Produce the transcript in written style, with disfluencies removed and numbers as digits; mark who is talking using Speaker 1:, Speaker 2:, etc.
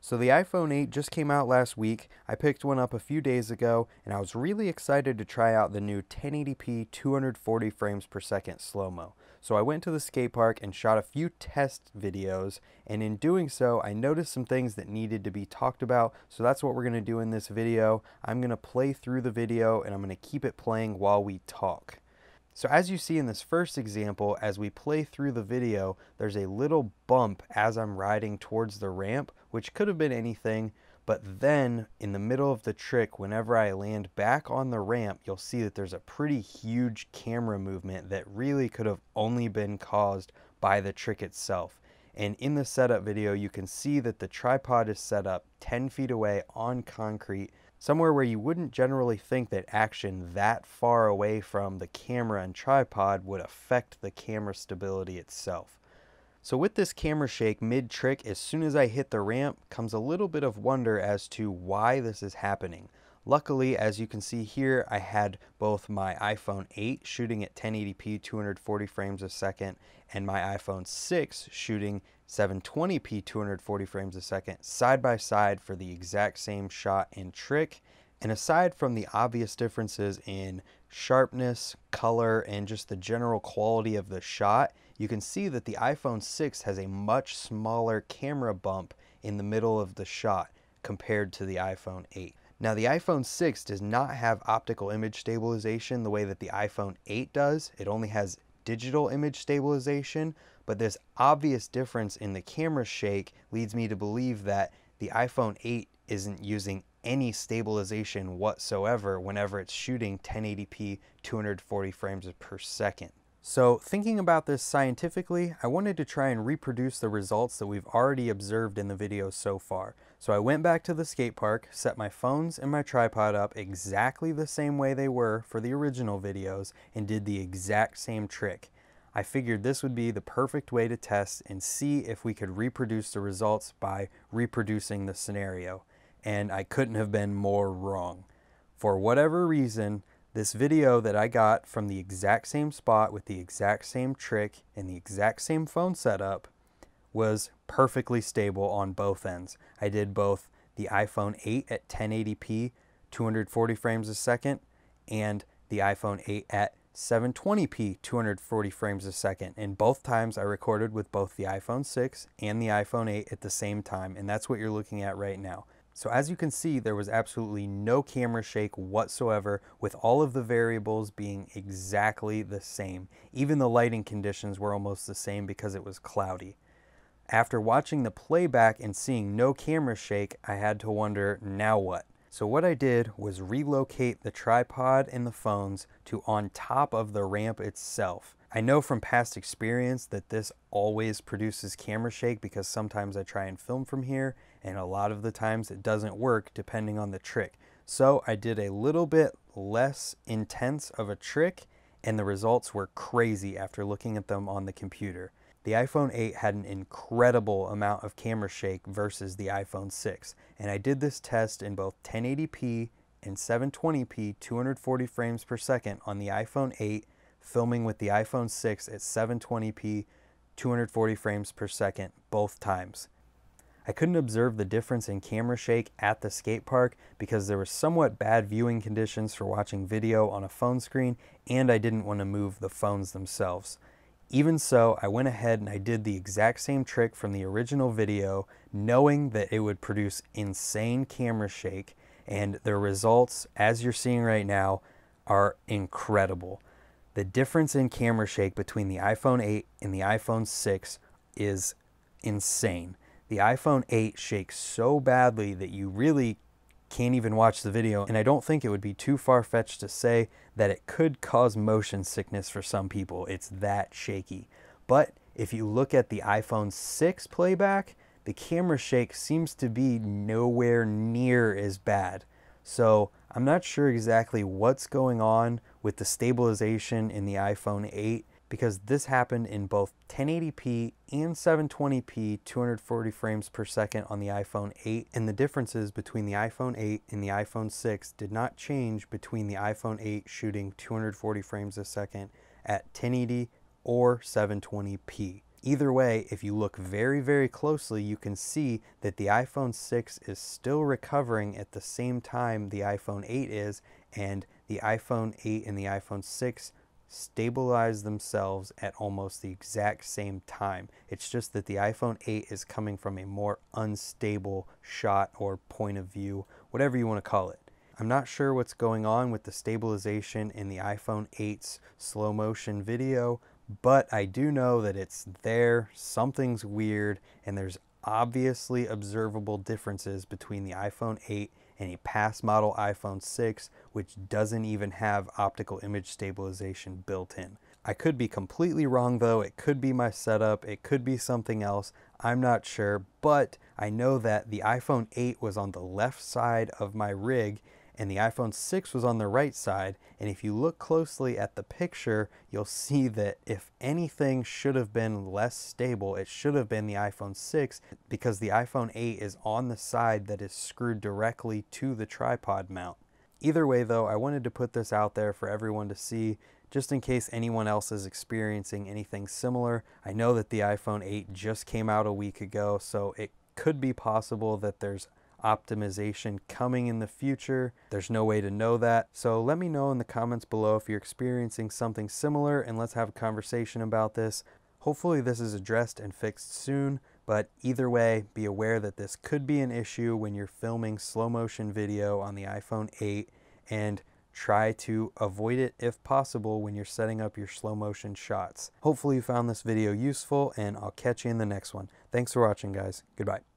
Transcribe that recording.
Speaker 1: So the iPhone 8 just came out last week. I picked one up a few days ago, and I was really excited to try out the new 1080p 240 frames per second slow-mo. So I went to the skate park and shot a few test videos, and in doing so, I noticed some things that needed to be talked about. So that's what we're going to do in this video. I'm going to play through the video, and I'm going to keep it playing while we talk. So as you see in this first example, as we play through the video, there's a little bump as I'm riding towards the ramp, which could have been anything, but then in the middle of the trick, whenever I land back on the ramp, you'll see that there's a pretty huge camera movement that really could have only been caused by the trick itself. And in the setup video, you can see that the tripod is set up 10 feet away on concrete, somewhere where you wouldn't generally think that action that far away from the camera and tripod would affect the camera stability itself. So with this camera shake mid-trick, as soon as I hit the ramp, comes a little bit of wonder as to why this is happening. Luckily, as you can see here, I had both my iPhone 8 shooting at 1080p 240 frames a second and my iPhone 6 shooting 720p 240 frames a second side by side for the exact same shot and trick. And aside from the obvious differences in sharpness, color, and just the general quality of the shot, you can see that the iPhone 6 has a much smaller camera bump in the middle of the shot compared to the iPhone 8. Now the iPhone 6 does not have optical image stabilization the way that the iPhone 8 does. It only has digital image stabilization, but this obvious difference in the camera shake leads me to believe that the iPhone 8 isn't using any stabilization whatsoever whenever it's shooting 1080p 240 frames per second. So thinking about this scientifically, I wanted to try and reproduce the results that we've already observed in the video so far. So I went back to the skate park, set my phones and my tripod up exactly the same way they were for the original videos, and did the exact same trick. I figured this would be the perfect way to test and see if we could reproduce the results by reproducing the scenario. And I couldn't have been more wrong. For whatever reason, this video that I got from the exact same spot with the exact same trick and the exact same phone setup was perfectly stable on both ends. I did both the iPhone 8 at 1080p 240 frames a second and the iPhone 8 at 720p 240 frames a second, and both times I recorded with both the iPhone 6 and the iPhone 8 at the same time, and that's what you're looking at right now. So as you can see, there was absolutely no camera shake whatsoever, with all of the variables being exactly the same. Even the lighting conditions were almost the same because it was cloudy. After watching the playback and seeing no camera shake, I had to wonder, now what? So what I did was relocate the tripod and the phones to on top of the ramp itself. I know from past experience that this always produces camera shake because sometimes I try and film from here and a lot of the times it doesn't work depending on the trick. So I did a little bit less intense of a trick and the results were crazy after looking at them on the computer. The iPhone 8 had an incredible amount of camera shake versus the iPhone 6, and I did this test in both 1080p and 720p 240 frames per second on the iPhone 8, filming with the iPhone 6 at 720p 240 frames per second both times. I couldn't observe the difference in camera shake at the skate park because there were somewhat bad viewing conditions for watching video on a phone screen, and I didn't want to move the phones themselves. Even so, I went ahead and I did the exact same trick from the original video, knowing that it would produce insane camera shake, and the results, as you're seeing right now, are incredible. The difference in camera shake between the iPhone 8 and the iPhone 6 is insane. The iPhone 8 shakes so badly that you really can't even watch the video, and I don't think it would be too far-fetched to say that it could cause motion sickness for some people. It's that shaky. But if you look at the iPhone 6 playback, the camera shake seems to be nowhere near as bad. So I'm not sure exactly what's going on with the stabilization in the iPhone 8, because this happened in both 1080p and 720p 240 frames per second on the iPhone 8, and the differences between the iPhone 8 and the iPhone 6 did not change between the iPhone 8 shooting 240 frames a second at 1080 or 720p. Either way, if you look very, very closely, you can see that the iPhone 6 is still recovering at the same time the iPhone 8 is, and the iPhone 8 and the iPhone 6 stabilize themselves at almost the exact same time. It's just that the iPhone 8 is coming from a more unstable shot or point of view, whatever you want to call it. I'm not sure what's going on with the stabilization in the iPhone 8's slow motion video, but I do know that it's there, something's weird, and there's obviously observable differences between the iPhone 8 and a past model iPhone 6, which doesn't even have optical image stabilization built in. I could be completely wrong though, it could be my setup, it could be something else, I'm not sure, but I know that the iPhone 8 was on the left side of my rig and the iPhone 6 was on the right side, and if you look closely at the picture, you'll see that if anything should have been less stable, it should have been the iPhone 6, because the iPhone 8 is on the side that is screwed directly to the tripod mount. Either way though, I wanted to put this out there for everyone to see, just in case anyone else is experiencing anything similar. I know that the iPhone 8 just came out a week ago, so it could be possible that there's optimization coming in the future. There's no way to know that. So let me know in the comments below if you're experiencing something similar, and let's have a conversation about this. Hopefully this is addressed and fixed soon, but either way, be aware that this could be an issue when you're filming slow motion video on the iPhone 8, and try to avoid it if possible when you're setting up your slow motion shots. Hopefully you found this video useful, and I'll catch you in the next one. Thanks for watching, guys. Goodbye.